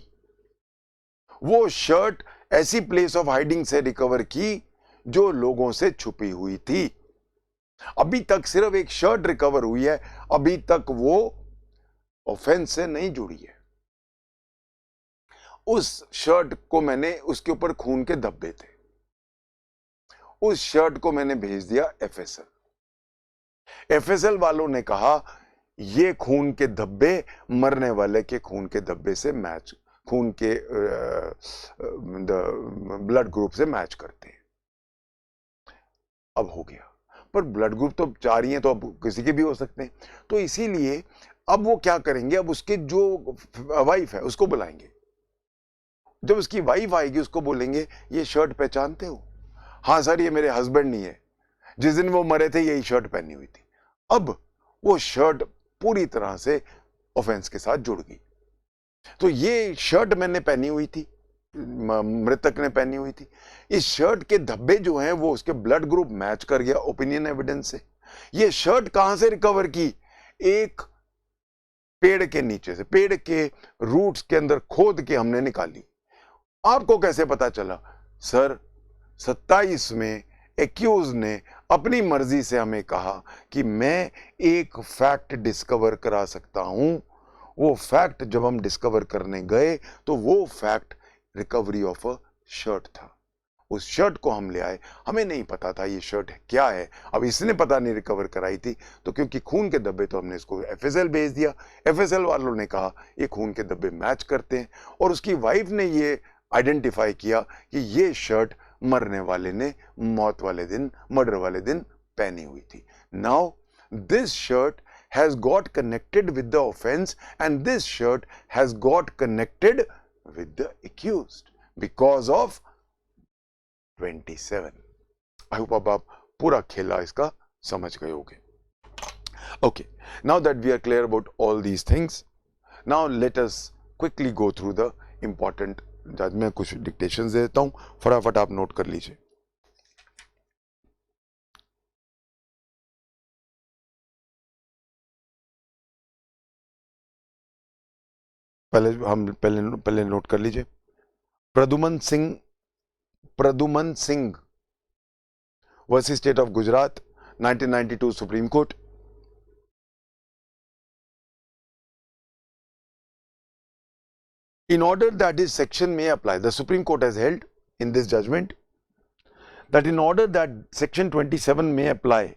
वो शर्ट ऐसी प्लेस ऑफ हाइडिंग से रिकवर की जो लोगों से छुपी हुई थी। अभी तक सिर्फ एक शर्ट रिकवर हुई है, अभी तक वो ऑफेंस से नहीं जुड़ी है। उस शर्ट को मैंने, उसके ऊपर खून के धब्बे थे, उस शर्ट को मैंने भेज दिया एफएसएल। एफएसएल वालों ने कहा ये खून के धब्बे मरने वाले के खून के धब्बे से मैच, खून के ब्लड ग्रुप से मैच करते हैं। अब हो गया, पर ब्लड ग्रुप तो 4 ही हैं, तो अब किसी के भी हो सकते हैं। तो इसीलिए अब वो क्या करेंगे, अब उसके जो वाइफ है उसको बुलाएंगे। जब उसकी वाइफ आएगी उसको बोलेंगे ये शर्ट पहचानते हो? हाँ सर ये मेरे हस्बैंड ही है, जिस दिन वो मरे थे यही शर्ट पहनी हुई थी। अब वो शर्ट पूरी तरह से ऑफेंस के साथ जुड़ गई। तो ये शर्ट मैंने पहनी हुई थी, मृतक ने पहनी हुई थी, इस शर्ट के धब्बे जो हैं वो उसके ब्लड ग्रुप मैच कर गया ओपिनियन एविडेंस से। ये शर्ट कहां से रिकवर की? एक पेड़ के नीचे से, पेड़ के रूट्स के अंदर खोद के हमने निकाली। आपको कैसे पता चला? सर 27 में एक्यूज ने अपनी मर्जी से हमें कहा कि मैं एक फैक्ट डिस्कवर करा सकता हूं। वो फैक्ट जब हम डिस्कवर करने गए तो वो fact recovery of a shirt था। उस शर्ट को हम ले आए, हमें नहीं पता था ये शर्ट क्या है। अब इसने पता नहीं रिकवर कराई थी, तो क्योंकि खून के धब्बे, तो हमने इसको एफएसएल भेज दिया। एफएसएल वालों ने कहा ये खून के धब्बे मैच करते हैं, और उसकी वाइफ ने ये आइडेंटिफाई किया कि ये शर्ट मरने वाले ने मौत वाले दिन, मर्डर वाले दिन पहनी हुई थी। Now this shirt has got connected with the offense, and this shirt has got connected with the accused because of 27. I hope अब आप पूरा खेला इसका समझ गए होंगे। Okay, now that we are clear about all these things, now let us quickly go through the important, मैं कुछ डिक्टेशन देता हूं, फटाफट आप नोट कर लीजिए। पहले नोट कर लीजिए। Praduman Singh versus state of Gujarat, 1992 supreme court. In order that this section may apply, the Supreme Court has held in this judgment that in order that section 27 may apply,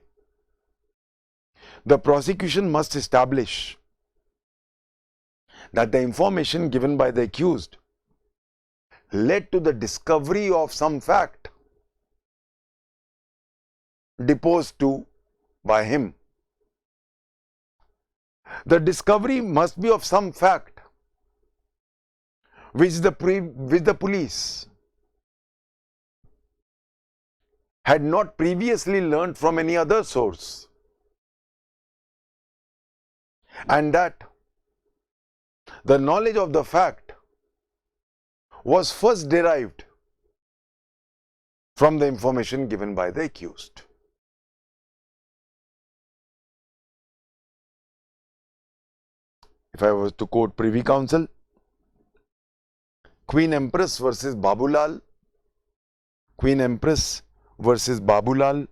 the prosecution must establish that the information given by the accused led to the discovery of some fact deposed to by him. The discovery must be of some fact which the police had not previously learned from any other source, and that the knowledge of the fact was first derived from the information given by the accused. If I was to quote Privy Council, Queen Empress versus Babulal, Queen Empress versus Babulal,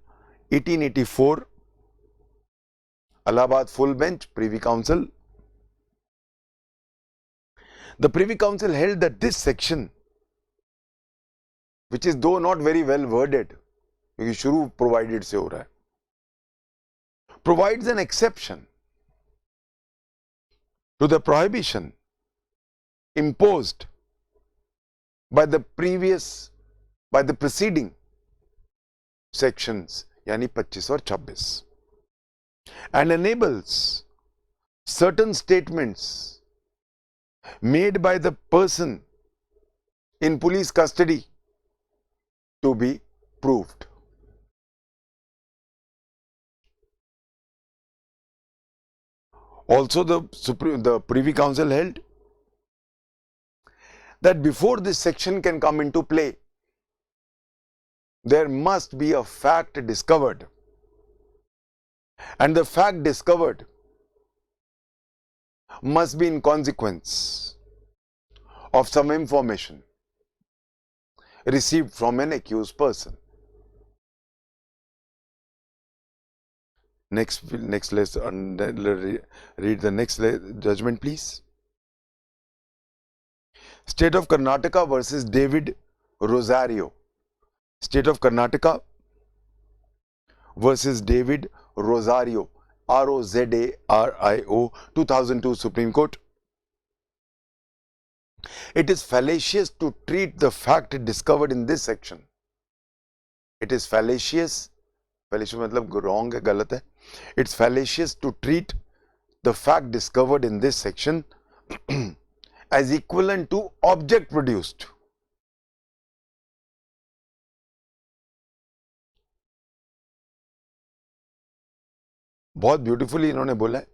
1884, Allahabad Full Bench, Privy Council. The Privy Council held that this section, which is though not very well worded, क्योंकि शुरू provided से हो रहा है, provides an exception to the prohibition imposed by the preceding sections, यानी 25 और 26, and enables certain statements made by the person in police custody to be proved. Also, the Privy Council held that before this section can come into play, there must be a fact discovered, and the fact discovered must be in consequence of some information received from an accused person. Next, let's read the next judgment, please. State of Karnataka versus David Rosario. State of Karnataka versus David Rosario, Rozario, 2002 Supreme Court. It is fallacious to treat the fact discovered in this section. It is fallacious मतलब wrong है, गलत है. It's fallacious to treat the fact discovered in this section as equivalent to object produced. बहुत beautifully इन्होंने बोला है,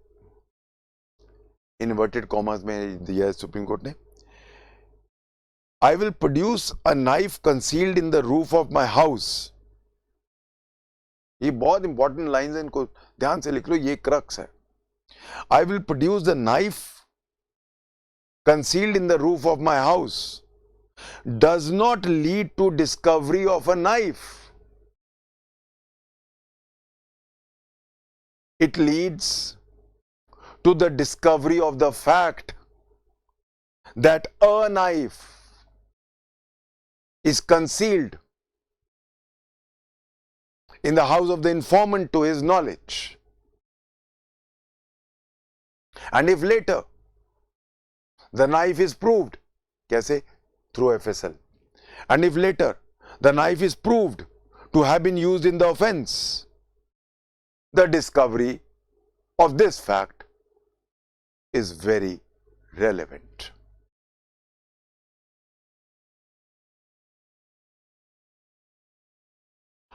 inverted commas में दिया है सुप्रीम कोर्ट ने. I will produce a knife concealed in the roof of my house. ये बहुत इंपॉर्टेंट लाइंस है, इनको ध्यान से लिख लो, ये क्रक्स है. I will produce the knife concealed in the roof of my house does not lead to discovery of a knife. It leads to the discovery of the fact that a knife is concealed in the house of the informant to his knowledge. And if later the knife is proved, कैसे? Through FSL. And if later the knife is proved to have been used in the offense, the discovery of this fact is very relevant.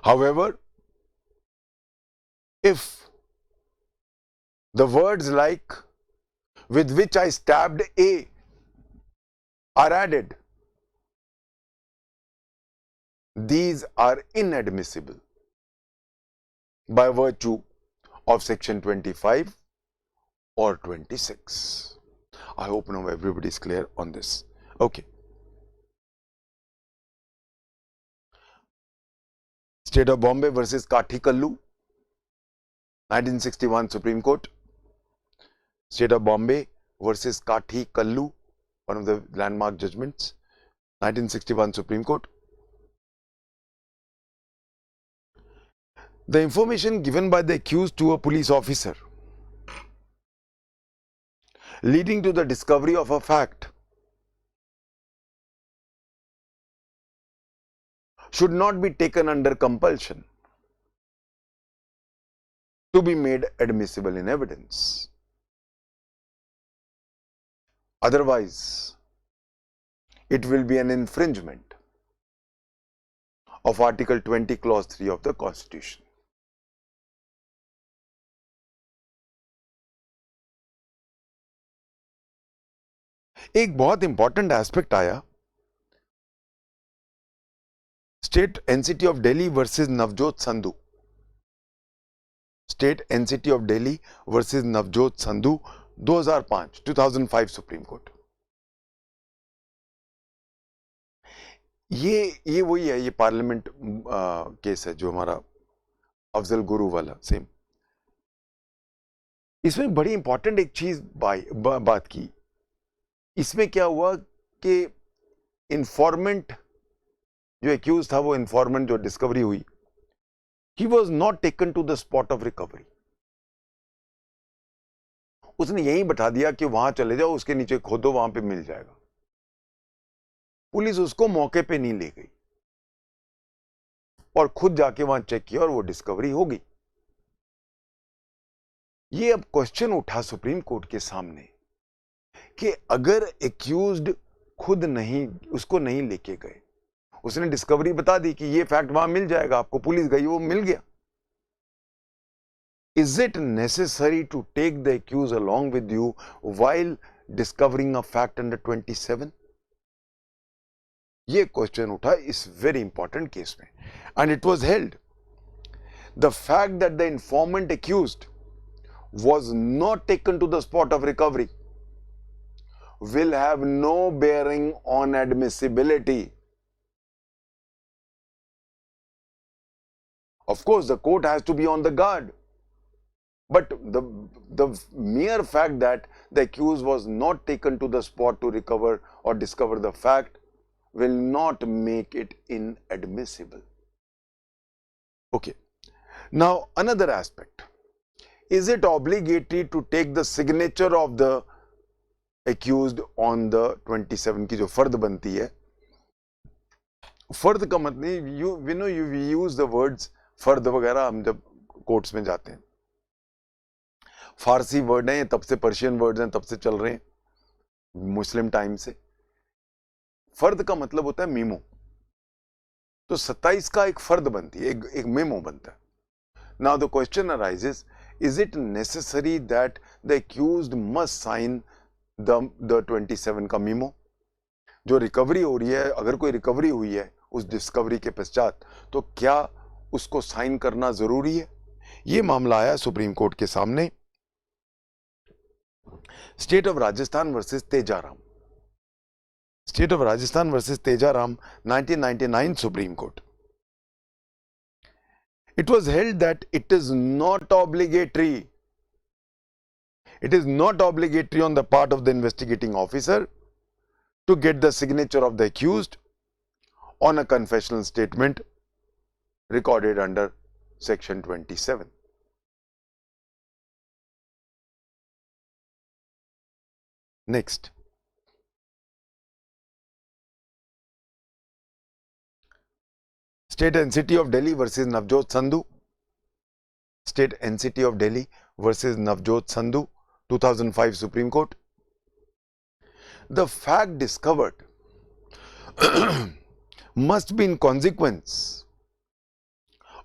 However, if the words like with which I stabbed A are added, these are inadmissible by virtue of section 25 or 26. I hope now everybody is clear on this. Okay. State of Bombay versus Kathi Kallu, 1961 Supreme Court. State of Bombay versus Kathi Kallu, one of the landmark judgments, 1961 Supreme Court. The information given by the accused to a police officer leading to the discovery of a fact should not be taken under compulsion to be made admissible in evidence. Otherwise, it will be an infringement of Article 20, Clause 3 of the Constitution. एक बहुत important aspect आया, state NCT of Delhi versus Navjot Sandhu. State NCT of Delhi versus Navjot Sandhu, 2005 supreme court. ये वही है, ये parliament case है जो हमारा अफजल गुरु वाला सेम. इसमें बड़ी इंपॉर्टेंट एक चीज बात की. इसमें क्या हुआ कि इंफॉर्मेंट जो एक्यूज था, वो इंफॉर्मेंट जो डिस्कवरी हुई, he was not taken to the spot of recovery. उसने यही बता दिया कि वहां चले जाओ, उसके नीचे खोदो, वहां पे मिल जाएगा. पुलिस उसको मौके पे नहीं ले गई और खुद जाके वहां चेक किया और वो डिस्कवरी हो गई. ये अब क्वेश्चन उठा सुप्रीम कोर्ट के सामने कि अगर एक्यूज्ड खुद नहीं, उसको नहीं लेके गए, उसने डिस्कवरी बता दी कि ये फैक्ट वहां मिल जाएगा, आपको पुलिस गई, वो मिल गया. Is it necessary to take the accused along with you while discovering a fact under 27? ये क्वेश्चन उठा इस वेरी इंपॉर्टेंट केस में. And it was held. The fact that the informant accused was not taken to the spot of recovery will have no bearing on admissibility. Of course, the court has to be on the guard. But the mere fact that the accused was not taken to the spot to recover or discover the fact will not make it inadmissible. Okay. Now, another aspect. Is it obligatory to take the signature of the accused on the 27 की जो फर्द बनती है? फर्द का मतलब, you use the words फर्द वगैरह हम जब कोर्ट्स में जाते हैं, फारसी वर्ड हैं, तब से पर्शियन वर्ड्स हैं, तब से चल रहे हैं मुस्लिम टाइम से. फर्द का मतलब होता है मेमो. तो 27 का एक फर्द बनती है, एक मेमो बनता है. Now the question arises, is it necessary that the accused must sign the 27 का मेमो? जो रिकवरी हो रही है, अगर कोई रिकवरी हुई है उस डिस्कवरी के पश्चात, तो क्या उसको साइन करना जरूरी है? ये मामला आया सुप्रीम कोर्ट के सामने. State of Rajasthan versus Tejaram. State of Rajasthan versus Tejaram, 1999 supreme court. It was held that it is not obligatory. It is not obligatory on the part of the investigating officer to get the signature of the accused on a confessional statement recorded under Section 27. Next. State and City of Delhi versus Navjot Sandhu. State and City of Delhi versus Navjot Sandhu, 2005 Supreme Court. The fact discovered must be in consequence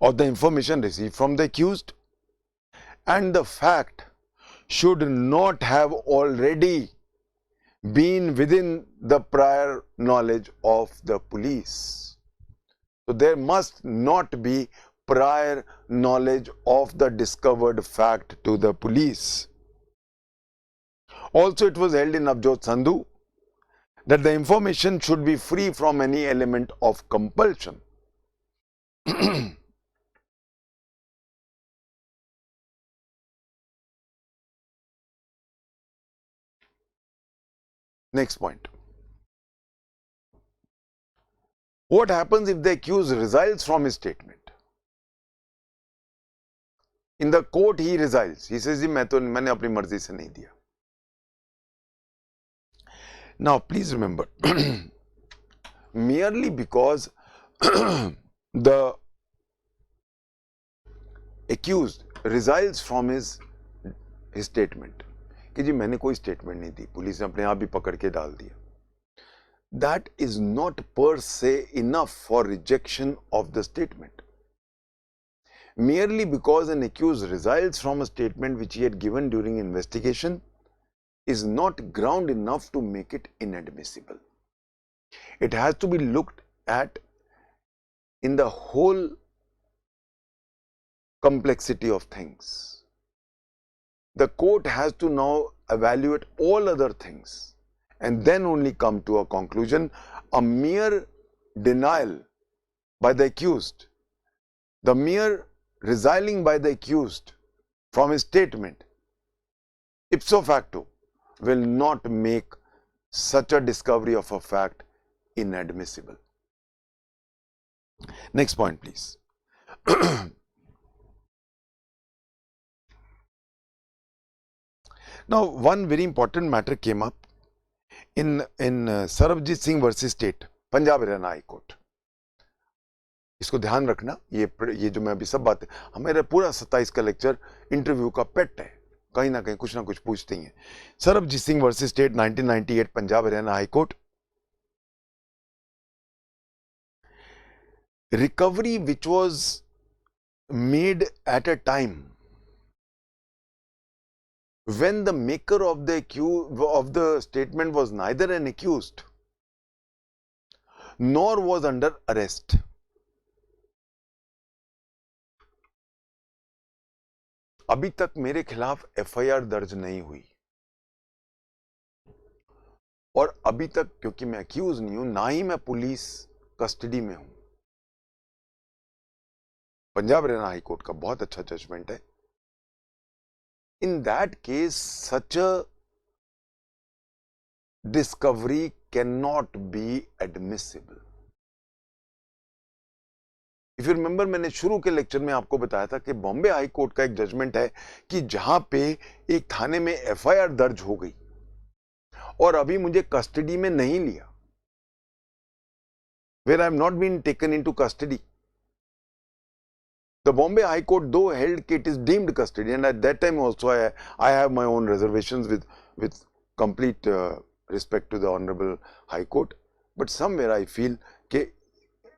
of the information received from the accused, and the fact should not have already been within the prior knowledge of the police. So there must not be prior knowledge of the discovered fact to the police. Also, it was held in Navjot Sandhu that the information should be free from any element of compulsion. Next point. What happens if the accused resiles from his statement? In the court, he resiles. He says, मैंने अपनी मर्जी से नहीं दिया. Now, please remember, merely because the accused resiles from his statement, कि जी मैंने कोई statement नहीं दी, पुलिस ने अपने आप ही पकड़ के डाल दिया, that is not per se enough for rejection of the statement. Merely because an accused resiles from a statement which he had given during investigation is not ground enough to make it inadmissible. It has to be looked at in the whole complexity of things. The court has to now evaluate all other things and then only come to a conclusion. A mere denial by the accused, the mere resiling by the accused from his statement, ipso facto, will not make such a discovery of a fact inadmissible. Next point, please. Now, one very important matter came up in Sarabjit Singh versus State, Punjab Haryana High Court. इसको ध्यान रखना, ये जो मैं अभी सब बातें, हमारा पूरा 27 का लेक्चर इंटरव्यू का पेट है, कहीं ना कहीं कुछ ना कुछ पूछते ही हैं. Sarabjit Singh versus state 1998 Punjab Haryana high court. Recovery which was made at a time when the maker of the statement was neither an accused nor was under arrest. अभी तक मेरे खिलाफ एफआईआर दर्ज नहीं हुई और अभी तक क्योंकि मैं अक्यूज नहीं हूं, ना ही मैं पुलिस कस्टडी में हूं. पंजाब हरियाणा हाई कोर्ट का बहुत अच्छा जजमेंट है. In that case, such a discovery cannot be admissible. If you remember, मैंने शुरू के लेक्चर में आपको बताया था कि बॉम्बे हाई कोर्ट का एक जजमेंट है कि जहां पे एक थाने में एफआईआर दर्ज हो गई और अभी मुझे कस्टडी में नहीं लिया, where I have not been taken into custody. The Bombay High Court though held that it is deemed custody, and at that time also I have my own reservations with complete respect to the Honorable High Court, but somewhere I feel that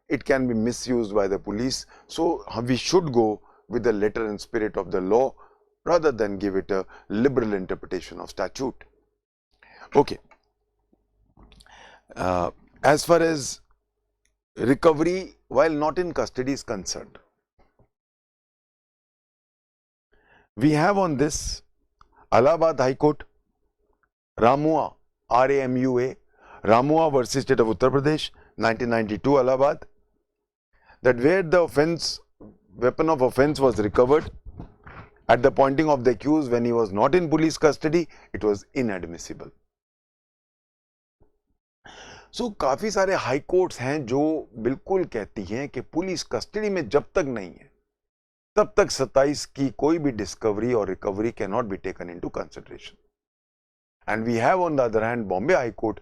it can be misused by the police, so we should go with the letter and spirit of the law rather than give it a liberal interpretation of statute. Okay. As far as recovery while not in custody is concerned, we have on this Allahabad High Court, Ramua, RAMUA, Ramua versus State of Uttar Pradesh, 1992 Allahabad, that where the weapon of offense was recovered at the pointing of the accused when he was not in police custody, it was inadmissible. So काफी सारे high courts हैं जो बिल्कुल कहती हैं कि police custody में जब तक नहीं है तब तक 27 की कोई भी डिस्कवरी और recovery can not be taken into consideration. And we have on the other hand Bombay high court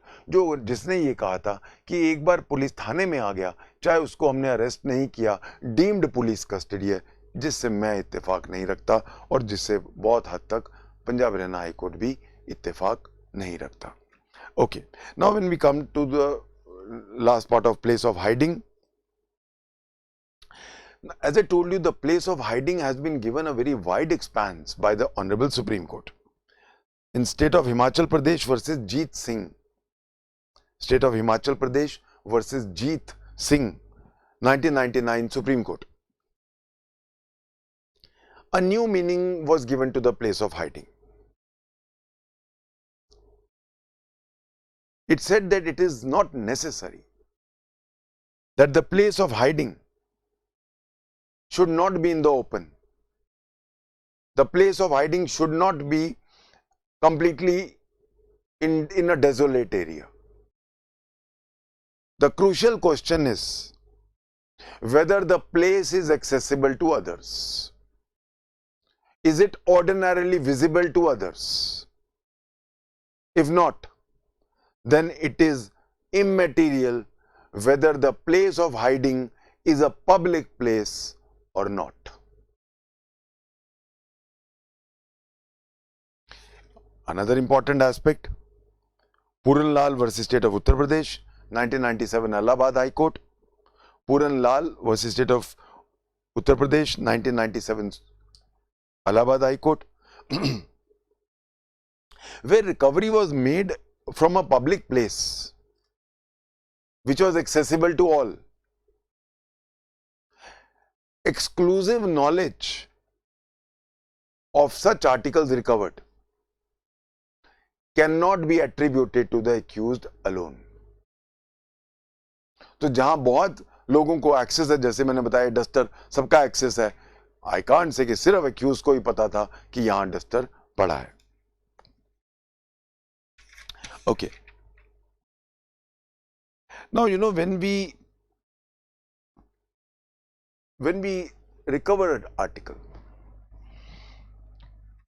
जिसने ये कहा था कि एक बार पुलिस थाने में आ गया, चाहे उसको हमने अरेस्ट नहीं किया, डीम्ड पुलिस कस्टडी है, जिससे मैं इत्तेफाक नहीं रखता और जिससे बहुत हद तक पंजाब हरियाणा हाई कोर्ट भी इत्तेफाक नहीं रखता. Okay, now when we come to the last part of place of hiding, as I told you, the place of hiding has been given a very wide expanse by the Honorable Supreme Court. In State of Himachal Pradesh versus Jeet Singh, State of Himachal Pradesh versus Jeet Singh, 1999 Supreme Court, a new meaning was given to the place of hiding. It said that it is not necessary that the place of hiding should not be in the open. The place of hiding should not be completely in a desolate area. The crucial question is whether the place is accessible to others. Is it ordinarily visible to others? If not, then it is immaterial whether the place of hiding is a public place or not. Another important aspect, Puran Lal versus State of Uttar Pradesh, 1997 Allahabad High Court. Puran Lal versus State of Uttar Pradesh, 1997 Allahabad High Court, where recovery was made from a public place which was accessible to all. Exclusive knowledge of such articles recovered cannot be attributed to the accused alone. तो जहां बहुत लोगों को access है, जैसे मैंने बताया duster सबका एक्सेस है, आई कांट से कि सिर्फ एक्यूज को ही पता था कि यहां डस्टर पड़ा है. Okay. Now, you know, when we recover an article,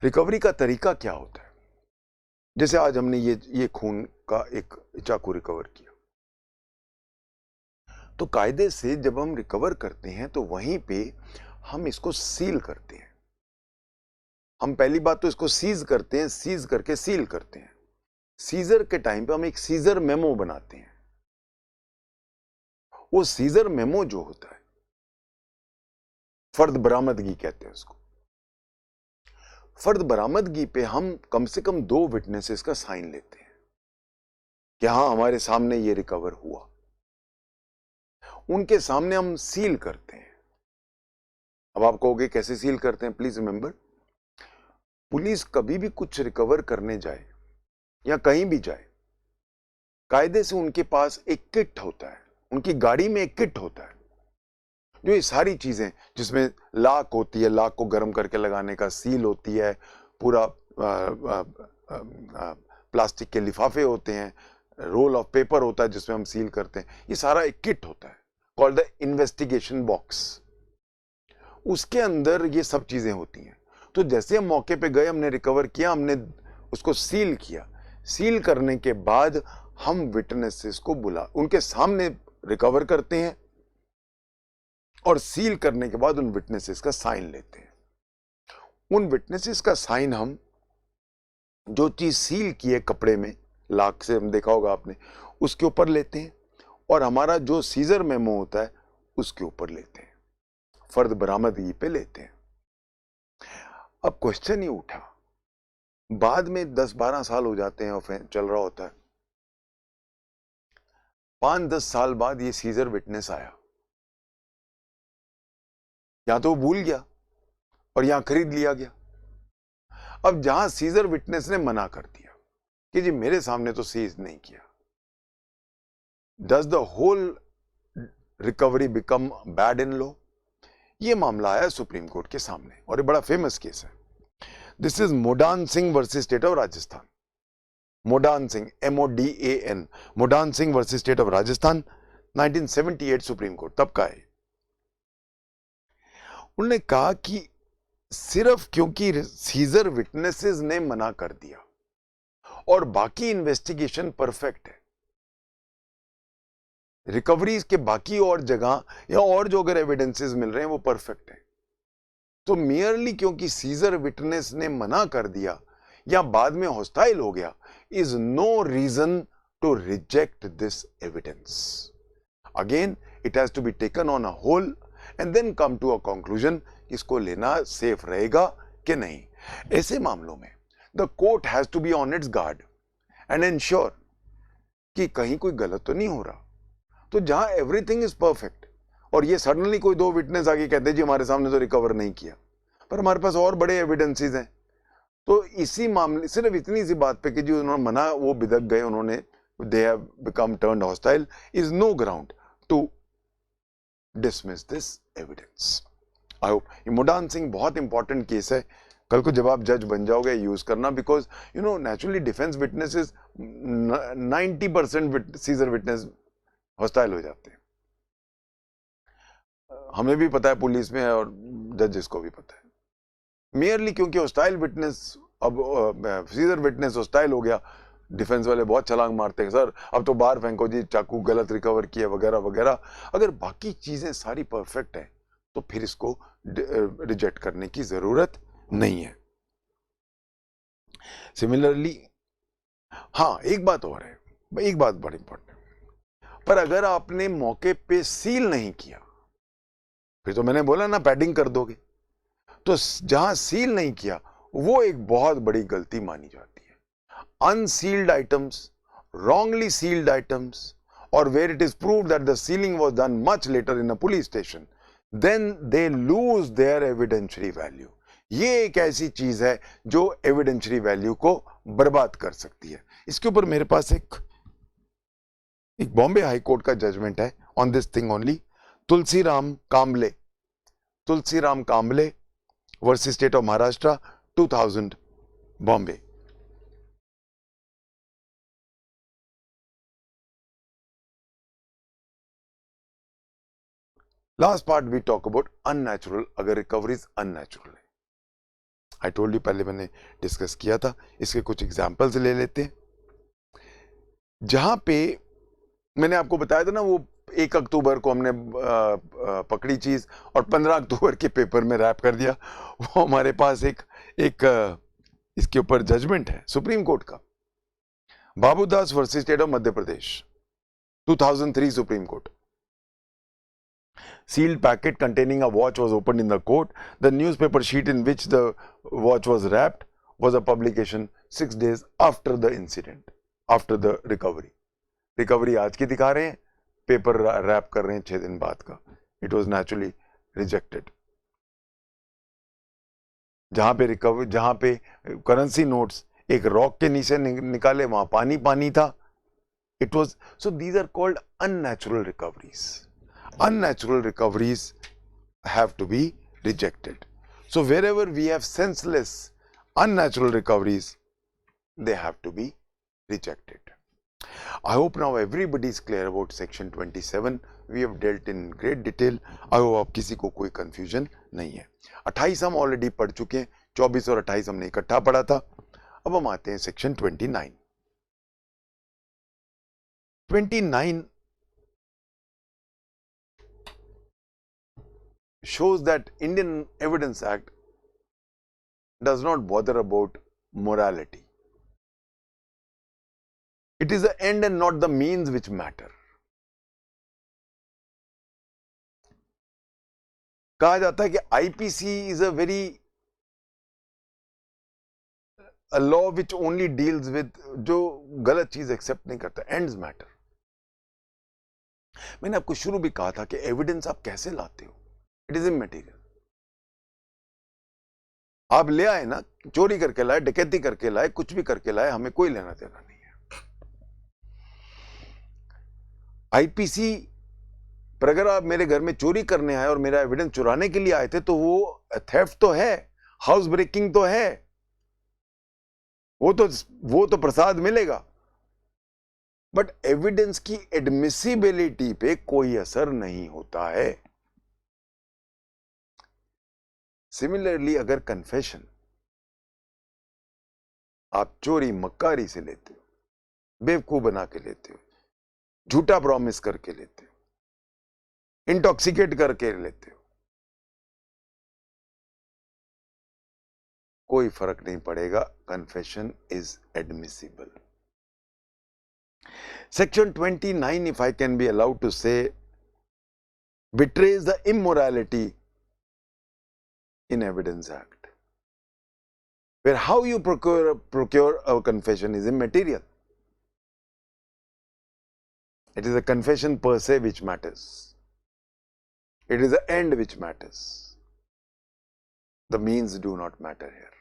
recovery का तरीका क्या होता है? जैसे आज हमने ये खून का एक चाकू रिकवर किया, तो कायदे से जब हम रिकवर करते हैं तो वहीं पे हम इसको सील करते हैं. हम पहली बात तो इसको सीज करते हैं, सीज करके सील करते हैं. सीजर के टाइम पे हम एक सीजर मेमो बनाते हैं. वो सीजर मेमो जो होता है, फर्द बरामदगी कहते हैं उसको. फर्द बरामदगी पे हम कम से कम 2 विटनेसेस का साइन लेते हैं कि हाँ हमारे सामने ये रिकवर हुआ. उनके सामने हम सील करते हैं. अब आप कहोगे कैसे सील करते हैं? प्लीज रिमेंबर, पुलिस कभी भी कुछ रिकवर करने जाए या कहीं भी जाए, कायदे से उनके पास एक किट होता है, उनकी गाड़ी में एक किट होता है जो ये सारी चीजें, जिसमें लाक होती है, लाक को गर्म करके लगाने का, सील होती है, पूरा प्लास्टिक के लिफाफे होते हैं, रोल ऑफ पेपर होता है जिसमें हम सील करते हैं. ये सारा एक किट होता है कॉल्ड द इन्वेस्टिगेशन बॉक्स. उसके अंदर ये सब चीजें होती हैं. तो जैसे हम मौके पे गए, हमने रिकवर किया, हमने उसको सील किया. सील करने के बाद हम विटनेसेस को उनके सामने रिकवर करते हैं और सील करने के बाद उन विटनेसेस का साइन लेते हैं. उन विटनेसेस का साइन हम जो चीज सील की है कपड़े में, लाक से हम देखा होगा आपने, उसके ऊपर लेते हैं और हमारा जो सीजर मेमो होता है उसके ऊपर लेते हैं, फर्द बरामदगी पे लेते हैं. अब क्वेश्चन ये उठा, बाद में 10-12 साल हो जाते हैं और चल रहा होता है, 5-10 साल बाद ये सीजर विटनेस आया. या तो वो भूल गया और यहां खरीद लिया गया. अब जहां सीजर विटनेस ने मना कर दिया कि जी मेरे सामने तो सीज नहीं किया, does the whole recovery become bad in law? ये मामला आया सुप्रीम कोर्ट के सामने और ये बड़ा फेमस केस है. This is Modan Singh versus state of Rajasthan. Modan Singh, MODAN, Modan Singh versus state of Rajasthan, 1978 Supreme Court तब का है. उन्होंने कहा कि सिर्फ क्योंकि सीजर विटनेसेस ने मना कर दिया और बाकी इन्वेस्टिगेशन परफेक्ट है, रिकवरी के बाकी और जगह या और जो अगर एविडेंसेस मिल रहे हैं वो परफेक्ट है, तो मियरली क्योंकि सीजर विटनेस ने मना कर दिया या बाद में हॉस्टाइल हो गया, is no reason to reject this evidence. Again it has to be taken on a whole and then come to a conclusion, इसको लेना सेफ रहेगा कि नहीं. ऐसे मामलों में the court has to be on its guard and ensure कि कहीं कोई गलत तो नहीं हो रहा. तो जहां everything is perfect और ये सडनली कोई 2 विटनेस आके कहते जी हमारे सामने तो रिकवर नहीं किया, पर हमारे पास और बड़े एविडेंसेस हैं, तो इसी मामले सिर्फ इतनी सी बात पे कि जी उन्होंने मना, वो बिदक गए, उन्होंने they have become turned hostile is no ground to dismiss this evidence. I hope Imodan Singh बहुत important case है. कल को जब आप जज बन जाओगे यूज करना, because you know naturally defence witnesses 90% seizure witness hostile हो जाते हैं. हमें भी पता है, पुलिस में और जजेस को भी पता है. मेयरली क्योंकि हॉस्टाइल विटनेस, अब सीजर विटनेस हॉस्टाइल हो गया, डिफेंस वाले बहुत छलांग मारते हैं, सर अब तो बाहर फेंको जी, चाकू गलत रिकवर किया वगैरह वगैरह. अगर बाकी चीजें सारी परफेक्ट है तो फिर इसको रिजेक्ट करने की जरूरत नहीं है. सिमिलरली, हाँ एक बात और है, एक बात बड़ी इंपॉर्टेंट है, पर अगर आपने मौके पे सील नहीं किया, फिर तो मैंने बोला ना पैडिंग कर दोगे, तो जहां सील नहीं किया वो एक बहुत बड़ी गलती मानी जाती है. Unsealed items, wrongly sealed items, or where it is proved that the sealing was done much later in a police station, then they lose their evidentiary value. ये एक ऐसी चीज है जो एविडेंशियरी वैल्यू को बर्बाद कर सकती है. इसके ऊपर मेरे पास एक बॉम्बे हाई कोर्ट का जजमेंट है on this thing only. Tulsiram Kamble versus state of Maharashtra 2000 Bombay. Last part we talk about unnatural, अगर रिकवरीज अननेचुरल है. आई टोल्ड यू, पहले मैंने डिस्कस किया था. इसके कुछ एग्जांपल्स ले लेते हैं. जहां पे मैंने आपको बताया था ना, वो 1 अक्टूबर को हमने पकड़ी चीज और 15 अक्टूबर के पेपर में रैप कर दिया. वो हमारे पास एक इसके ऊपर जजमेंट है सुप्रीम कोर्ट का. Babudas versus state of Madhya Pradesh 2003 supreme court. Sealed packet containing a watch was opened in the court. The newspaper sheet in which the watch was wrapped was a publication 6 days after the incident, after the recovery. Recovery आज की दिखा रहे हैं, paper wrap कर रहे हैं 6 दिन बाद का. It was naturally rejected. जहां पे करेंसी नोट्स एक रॉक के नीचे निकाले, वहां पानी पानी था. It was, so these are called unnatural recoveries. Unnatural recoveries have to be rejected. So wherever we have senseless, unnatural recoveries, they have to be rejected. I hope now everybody is clear about section 27. We have dealt in great detail. I hope आप किसी को कोई confusion नहीं है. 28 हम already पढ़ चुके हैं, 24 और 28 हमने इकट्ठा पढ़ा था. अब हम आते हैं section 29. 29 shows that Indian Evidence Act does not bother about morality. It is the end and not the means which matter. कहा जाता है कि IPC is a law which only deals with, जो गलत चीज एक्सेप्ट नहीं करता, ends matter. मैंने आपको शुरू भी कहा था कि एविडेंस आप कैसे लाते हो, इट इज इमैटेरियल. आप ले आए ना, चोरी करके लाए, डकैती करके लाए, कुछ भी करके लाए, हमें कोई लेना देना नहीं है. आईपीसी पर अगर आप मेरे घर में चोरी करने आए और मेरा एविडेंस चुराने के लिए आए थे, तो वो थेफ्ट तो है, हाउस ब्रेकिंग तो है, वो तो प्रसाद मिलेगा, बट एविडेंस की एडमिसिबिलिटी पे कोई असर नहीं होता है. सिमिलरली अगर कन्फेशन आप चोरी मक्कारी से लेते हो, बेवकूफ बना के लेते हो, झूठा प्रॉमिस करके लेते हो, इंटॉक्सिकेट करके लेते हो, कोई फर्क नहीं पड़ेगा. Confession is admissible. Section 29, if I can be allowed to say, betrays the immorality in Evidence Act, where how you procure a confession is immaterial. It is a confession per se which matters. It is the end which matters. The means do not matter here.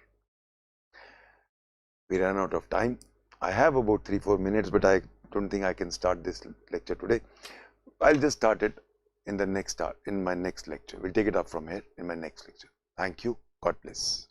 We ran out of time. I have about 3-4 minutes, but I don't think I can start this lecture today. I'll just start it in my next lecture. We'll take it up from here in my next lecture. Thank you. God bless.